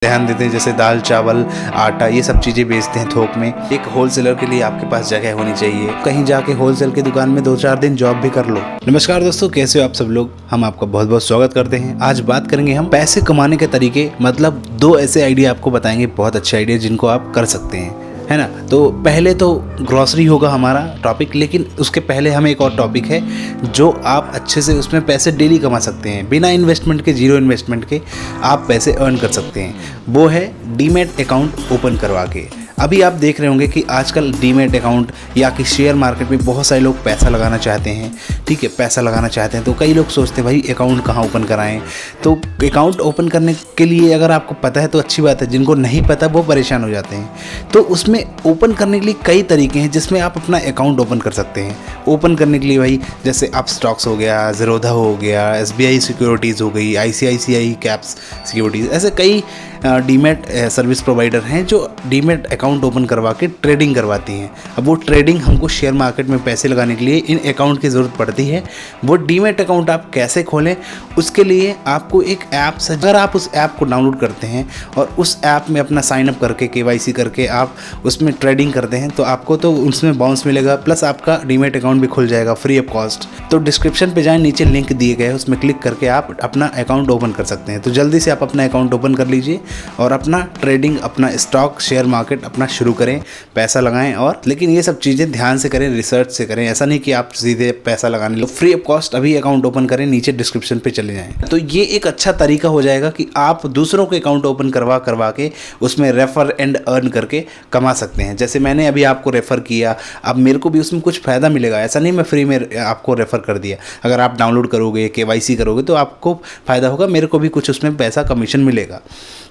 ध्यान देते हैं, जैसे दाल चावल आटा ये सब चीज़ें बेचते हैं थोक में। एक होलसेलर के लिए आपके पास जगह होनी चाहिए, कहीं जाके होलसेल की दुकान में 2-4 दिन जॉब भी कर लो। नमस्कार दोस्तों, कैसे हो आप सब लोग। हम आपका बहुत बहुत स्वागत करते हैं। आज बात करेंगे हम पैसे कमाने के तरीके, मतलब 2 ऐसे आइडिया आपको बताएंगे, बहुत अच्छे आइडिया जिनको आप कर सकते हैं, है ना। तो पहले तो ग्रॉसरी होगा हमारा टॉपिक, लेकिन उसके पहले हमें एक और टॉपिक है जो आप अच्छे से उसमें पैसे डेली कमा सकते हैं, बिना इन्वेस्टमेंट के, जीरो इन्वेस्टमेंट के आप पैसे अर्न कर सकते हैं। वो है डीमैट अकाउंट ओपन करवा के। अभी आप देख रहे होंगे कि आजकल डीमैट अकाउंट या कि शेयर मार्केट में बहुत सारे लोग पैसा लगाना चाहते हैं, ठीक है, पैसा लगाना चाहते हैं। तो कई लोग सोचते हैं भाई अकाउंट कहाँ ओपन कराएं। तो अकाउंट ओपन करने के लिए अगर आपको पता है तो अच्छी बात है, जिनको नहीं पता वो परेशान हो जाते हैं। तो उसमें ओपन करने के लिए कई तरीके हैं जिसमें आप अपना अकाउंट ओपन कर सकते हैं। ओपन करने के लिए भाई जैसे आप स्टॉक्स हो गया, ज़ीरोधा हो गया, SBI सिक्योरिटीज़ हो गई, ICICI कैप्स सिक्योरिटीज़, ऐसे कई डीमैट सर्विस प्रोवाइडर हैं जो डीमैट अकाउंट ओपन करवा के ट्रेडिंग करवाती हैं। अब वो ट्रेडिंग हमको शेयर मार्केट में पैसे लगाने के लिए इन अकाउंट की ज़रूरत पड़ती है। वो डीमैट अकाउंट आप कैसे खोलें, उसके लिए आपको एक ऐप से, अगर आप उस ऐप को डाउनलोड करते हैं और उस ऐप में अपना साइन अप करके KYC करके आप उसमें ट्रेडिंग करते हैं तो आपको तो उसमें बाउंस मिलेगा, प्लस आपका डीमैट अकाउंट भी खुल जाएगा फ्री ऑफ कॉस्ट। तो डिस्क्रिप्शन पे जाएं, नीचे लिंक दिए गए हैं, उसमें क्लिक करके आप अपना अकाउंट ओपन कर सकते हैं। तो जल्दी से आप अपना अकाउंट ओपन कर लीजिए और अपना ट्रेडिंग, अपना स्टॉक शेयर मार्केट अपना शुरू करें, पैसा लगाएं। और लेकिन ये सब चीज़ें ध्यान से करें, रिसर्च से करें। ऐसा नहीं कि आप सीधे पैसा लगाने लो। फ्री ऑफ कॉस्ट अभी अकाउंट ओपन करें, नीचे डिस्क्रिप्शन पे चले जाएं। तो ये एक अच्छा तरीका हो जाएगा कि आप दूसरों के अकाउंट ओपन करवा के उसमें रेफर एंड अर्न करके कमा सकते हैं। जैसे मैंने अभी आपको रेफ़र किया, अब मेरे को भी उसमें कुछ फ़ायदा मिलेगा। ऐसा नहीं मैं फ्री में आपको रेफ़र कर दिया। अगर आप डाउनलोड करोगे, KYC करोगे तो आपको फ़ायदा होगा, मेरे को भी कुछ उसमें पैसा कमीशन मिलेगा।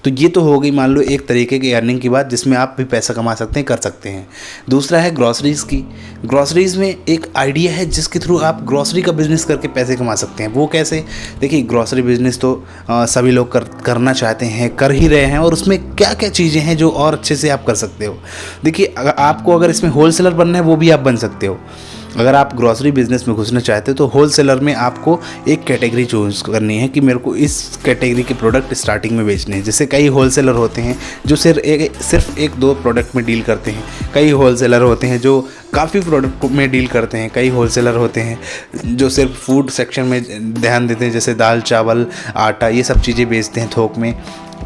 तो ये तो हो गई मान लो एक तरीके की अर्निंग की बात, जिसमें आप भी पैसा कमा सकते हैं, कर सकते हैं। दूसरा है ग्रॉसरीज़ की। ग्रॉसरीज़ में एक आइडिया है जिसके थ्रू आप ग्रॉसरी का बिज़नेस करके पैसे कमा सकते हैं। वो कैसे? देखिए, ग्रॉसरी बिज़नेस तो सभी लोग करना चाहते हैं, कर ही रहे हैं। और उसमें क्या क्या चीज़ें हैं जो और अच्छे से आप कर सकते हो। देखिए, अगर इसमें होलसेलर बनना है वो भी आप बन सकते हो। अगर आप ग्रॉसरी बिज़नेस में घुसना चाहते हो तो होलसेलर में आपको एक कैटेगरी चूज़ करनी है कि मेरे को इस कैटेगरी के प्रोडक्ट स्टार्टिंग में बेचने हैं। जैसे कई होलसेलर होते हैं जो सिर्फ 1-2 प्रोडक्ट में डील करते हैं। कई होलसेलर होते हैं जो काफ़ी प्रोडक्ट में डील करते हैं। कई होलसेलर होते हैं जो सिर्फ फूड सेक्शन में ध्यान देते हैं, जैसे दाल चावल आटा ये सब चीज़ें बेचते हैं थोक में,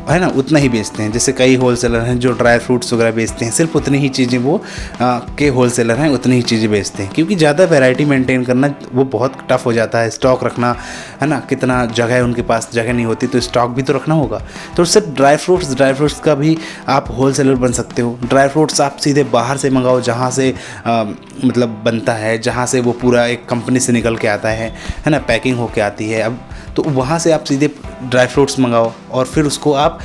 है ना, उतना ही बेचते हैं। जैसे कई होलसेलर हैं जो ड्राई फ्रूट्स वगैरह बेचते हैं, सिर्फ उतनी ही चीज़ें वो के होलसेलर हैं उतनी ही चीज़ें बेचते हैं। क्योंकि ज़्यादा वैरायटी मेंटेन करना वो बहुत टफ हो जाता है, स्टॉक रखना, है ना, कितना जगह है उनके पास, जगह नहीं होती तो स्टॉक भी तो रखना होगा। तो सिर्फ ड्राई फ्रूट्स का भी आप होलसेलर बन सकते हो। ड्राई फ्रूट्स आप सीधे बाहर से मंगाओ, जहाँ से मतलब बनता है, जहाँ से वो पूरा एक कंपनी से निकल के आता है ना, पैकिंग होके आती है। अब तो वहाँ से आप सीधे ड्राई फ्रूट्स मंगाओ और फिर उसको आप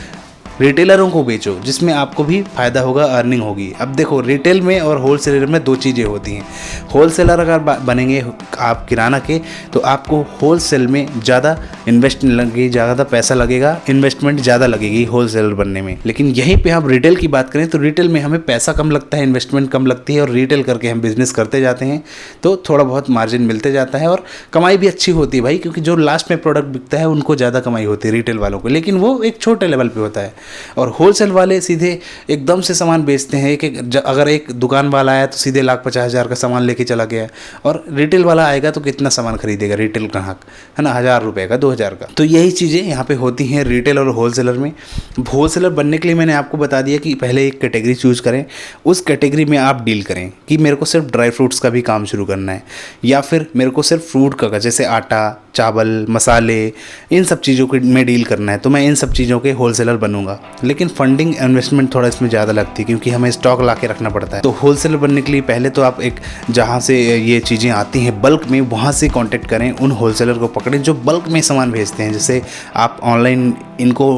रिटेलरों को बेचो, जिसमें आपको भी फ़ायदा होगा, अर्निंग होगी। अब देखो, रिटेल में और होलसेलर में 2 चीज़ें होती हैं। होलसेलर अगर बनेंगे आप किराना के तो आपको होलसेल में ज़्यादा इन्वेस्टमेंट लगेगी, ज़्यादा पैसा लगेगा, इन्वेस्टमेंट ज़्यादा लगेगी होलसेलर बनने में। लेकिन यहीं पे हम रिटेल की बात करें तो रिटेल में हमें पैसा कम लगता है, इन्वेस्टमेंट कम लगती है, और रिटेल करके हम बिज़नेस करते जाते हैं तो थोड़ा बहुत मार्जिन मिलते जाता है और कमाई भी अच्छी होती है भाई। क्योंकि जो लास्ट में प्रोडक्ट बिकता है उनको ज़्यादा कमाई होती है रिटेल वालों को, लेकिन वो एक छोटे लेवल पर होता है। और होलसेल वाले सीधे एकदम से सामान बेचते हैं। अगर एक दुकान वाला आया तो सीधे 1,50,000 का सामान लेके चला गया, और रिटेल वाला आएगा तो कितना सामान खरीदेगा रिटेल ग्राहक, है ना, 1,000 रुपये का, 2,000 का। तो यही चीज़ें यहाँ पे होती हैं रिटेल और होलसेलर में। होलसेलर बनने के लिए मैंने आपको बता दिया कि पहले एक कैटेगरी चूज़ करें, उस कैटेगरी में आप डील करें कि मेरे को सिर्फ ड्राई फ्रूट्स का भी काम शुरू करना है, या फिर मेरे को सिर्फ फ्रूट का, जैसे आटा चावल मसाले, इन सब चीज़ों के में डील करना है, तो मैं इन सब चीज़ों के होलसेलर बनूंगा। लेकिन फंडिंग इन्वेस्टमेंट थोड़ा इसमें ज़्यादा लगती है क्योंकि हमें स्टॉक ला के रखना पड़ता है। तो होलसेलर बनने के लिए पहले तो आप एक जहाँ से ये चीज़ें आती हैं बल्क में, वहाँ से कांटेक्ट करें, उन होलसेलर को पकड़ें जो बल्क में सामान भेजते हैं। जैसे आप ऑनलाइन इनको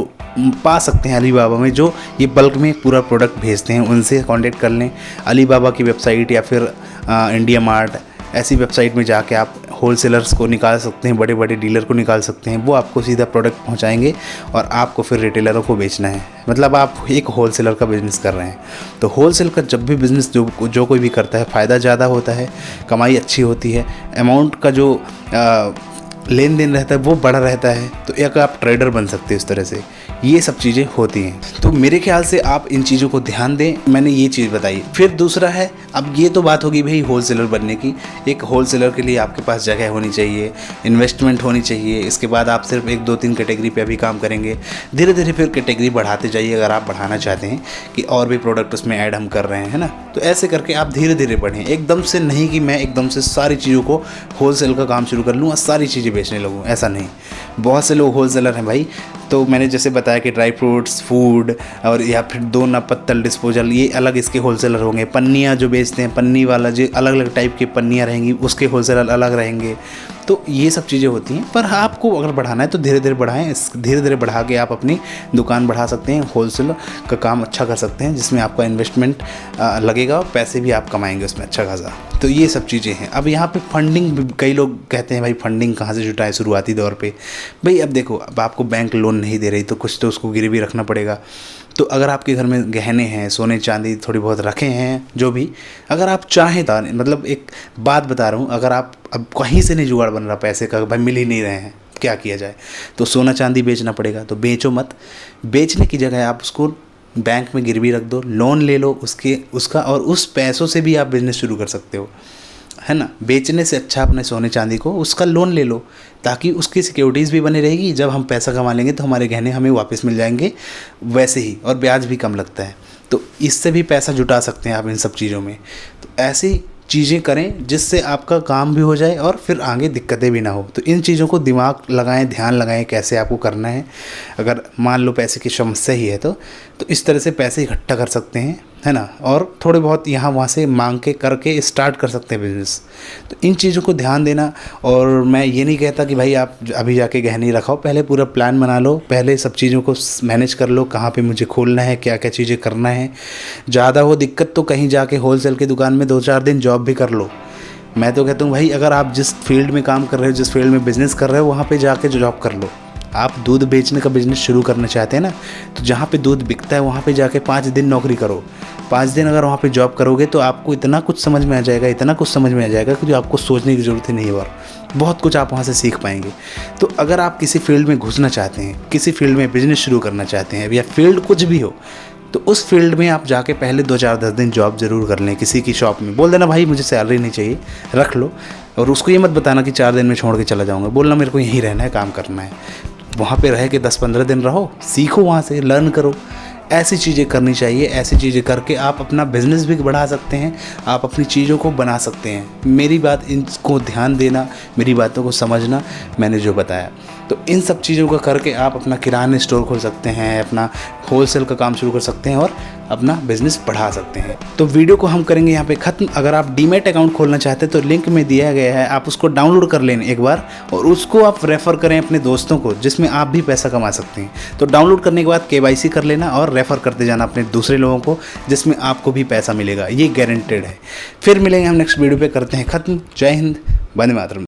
पा सकते हैं अलीबाबा में, जो ये बल्क में पूरा प्रोडक्ट भेजते हैं, उनसे कांटेक्ट कर लें। अलीबाबा की वेबसाइट या फिर इंडिया मार्ट, ऐसी वेबसाइट में जाके आप होलसेलर्स को निकाल सकते हैं, बड़े बड़े डीलर को निकाल सकते हैं। वो आपको सीधा प्रोडक्ट पहुंचाएंगे और आपको फिर रिटेलरों को बेचना है। मतलब आप एक होलसेलर का बिज़नेस कर रहे हैं। तो होलसेल का जब भी बिज़नेस जो कोई भी करता है, फ़ायदा ज़्यादा होता है, कमाई अच्छी होती है। अमाउंट का जो लेन देन रहता है वो बड़ा रहता है, तो एक आप ट्रेडर बन सकते हैं इस तरह से। ये सब चीज़ें होती हैं, तो मेरे ख्याल से आप इन चीज़ों को ध्यान दें। मैंने ये चीज़ बताई। फिर दूसरा है, अब ये तो बात होगी भाई होलसेलर बनने की। एक होलसेलर के लिए आपके पास जगह होनी चाहिए, इन्वेस्टमेंट होनी चाहिए। इसके बाद आप सिर्फ 1 2 3 कैटेगरी पे अभी काम करेंगे, धीरे धीरे फिर कैटेगरी बढ़ाते जाइए अगर आप बढ़ाना चाहते हैं कि और भी प्रोडक्ट उसमें ऐड हम कर रहे हैं, है ना। तो ऐसे करके आप धीरे धीरे बढ़ें, एकदम से नहीं कि मैं एकदम से सारी चीज़ों को होलसेल का काम शुरू कर लूँ और सारी चीज़ें बेचने लगूँ, ऐसा नहीं। बहुत से लोग होलसेलर हैं भाई, तो मैंने जैसे बताया कि ड्राई फ्रूट्स, फूड और या फिर 2 ना पत्तल, डिस्पोजल, ये अलग इसके होलसेलर होंगे। पन्नियाँ जो बेचते हैं, पन्नी वाला जो अलग अलग टाइप की पन्नियाँ रहेंगी, उसके होलसेलर अलग रहेंगे। तो ये सब चीज़ें होती हैं। पर आपको अगर बढ़ाना है तो धीरे धीरे बढ़ाएं। धीरे धीरे बढ़ा के आप अपनी दुकान बढ़ा सकते हैं, होलसेल का काम अच्छा कर सकते हैं, जिसमें आपका इन्वेस्टमेंट लगेगा और पैसे भी आप कमाएंगे उसमें अच्छा खासा। तो ये सब चीज़ें हैं। अब यहाँ पे फंडिंग, कई लोग कहते हैं भाई फंडिंग कहाँ से जुटाएं शुरुआती दौर पे। भाई अब देखो, अब आपको बैंक लोन नहीं दे रही तो कुछ तो उसको गिरवी रखना पड़ेगा। तो अगर आपके घर में गहने हैं, सोने चांदी थोड़ी बहुत रखे हैं, जो भी, अगर आप चाहें तो, मतलब एक बात बता रहा हूँ, अगर आप अब कहीं से नहीं जुगाड़ बन रहा पैसे का, भाई मिल ही नहीं रहे हैं, क्या किया जाए, तो सोना चांदी बेचना पड़ेगा। तो बेचो मत, बेचने की जगह आप उसको बैंक में गिरवी रख दो, लोन ले लो उसका, और उस पैसों से भी आप बिज़नेस शुरू कर सकते हो, है ना। बेचने से अच्छा अपने सोने चांदी को उसका लोन ले लो, ताकि उसकी सिक्योरिटीज़ भी बनी रहेगी। जब हम पैसा कमा लेंगे तो हमारे गहने हमें वापस मिल जाएंगे वैसे ही, और ब्याज भी कम लगता है। तो इससे भी पैसा जुटा सकते हैं आप इन सब चीज़ों में। तो ऐसी चीज़ें करें जिससे आपका काम भी हो जाए और फिर आगे दिक्कतें भी ना हो। तो इन चीज़ों को दिमाग लगाएं, ध्यान लगाएं कैसे आपको करना है। अगर मान लो पैसे की समस्या ही है तो इस तरह से पैसे इकट्ठा कर सकते हैं, है ना, और थोड़े बहुत यहाँ वहाँ से मांग के करके स्टार्ट कर सकते हैं बिज़नेस। तो इन चीज़ों को ध्यान देना। और मैं ये नहीं कहता कि भाई आप अभी जाके गहने रखाओ, पहले पूरा प्लान बना लो, पहले सब चीज़ों को मैनेज कर लो, कहाँ पे मुझे खोलना है, क्या क्या चीज़ें करना है। ज़्यादा हो दिक्कत तो कहीं जाके होलसेल की दुकान में 2-4 दिन जॉब भी कर लो। मैं तो कहता हूँ भाई, अगर आप जिस फील्ड में काम कर रहे हो, जिस फील्ड में बिज़नेस कर रहे हो, वहाँ पर जाके जॉब कर लो। आप दूध बेचने का बिज़नेस शुरू करना चाहते हैं ना, तो जहाँ पे दूध बिकता है वहाँ पे जाके 5 दिन नौकरी करो। 5 दिन अगर वहाँ पे जॉब करोगे तो आपको इतना कुछ समझ में आ जाएगा, इतना कुछ समझ में आ जाएगा कि जो आपको सोचने की ज़रूरत ही नहीं है, और बहुत कुछ आप वहाँ से सीख पाएंगे। तो अगर आप किसी फील्ड में घुसना चाहते हैं, किसी फील्ड में बिज़नेस शुरू करना चाहते हैं, या फील्ड कुछ भी हो, तो उस फील्ड में आप जाके पहले 2-4-10 दिन जॉब ज़रूर कर लें। किसी की शॉप में बोल देना भाई मुझे सैलरी नहीं चाहिए, रख लो। और उसको ये मत बताना कि 4 दिन में छोड़ के चला जाऊँगा, बोलना मेरे को यहीं रहना है, काम करना है। वहाँ पे रह के 10-15 दिन रहो, सीखो, वहाँ से लर्न करो। ऐसी चीज़ें करनी चाहिए। ऐसी चीज़ें करके आप अपना बिज़नेस भी बढ़ा सकते हैं, आप अपनी चीज़ों को बना सकते हैं। मेरी बात, इनको ध्यान देना, मेरी बातों को समझना, मैंने जो बताया। तो इन सब चीज़ों का करके आप अपना किराने स्टोर खोल सकते हैं, अपना होलसेल का काम शुरू कर सकते हैं और अपना बिज़नेस बढ़ा सकते हैं। तो वीडियो को हम करेंगे यहाँ पे ख़त्म। अगर आप डीमैट अकाउंट खोलना चाहते हैं तो लिंक में दिया गया है, आप उसको डाउनलोड कर लें एक बार, और उसको आप रेफ़र करें अपने दोस्तों को, जिसमें आप भी पैसा कमा सकते हैं। तो डाउनलोड करने के बाद KYC कर लेना और रेफ़र करते जाना अपने दूसरे लोगों को, जिसमें आपको भी पैसा मिलेगा, ये गारंटेड है। फिर मिलेंगे हम नेक्स्ट वीडियो पे, करते हैं ख़त्म। जय हिंद, वंदे मातरम।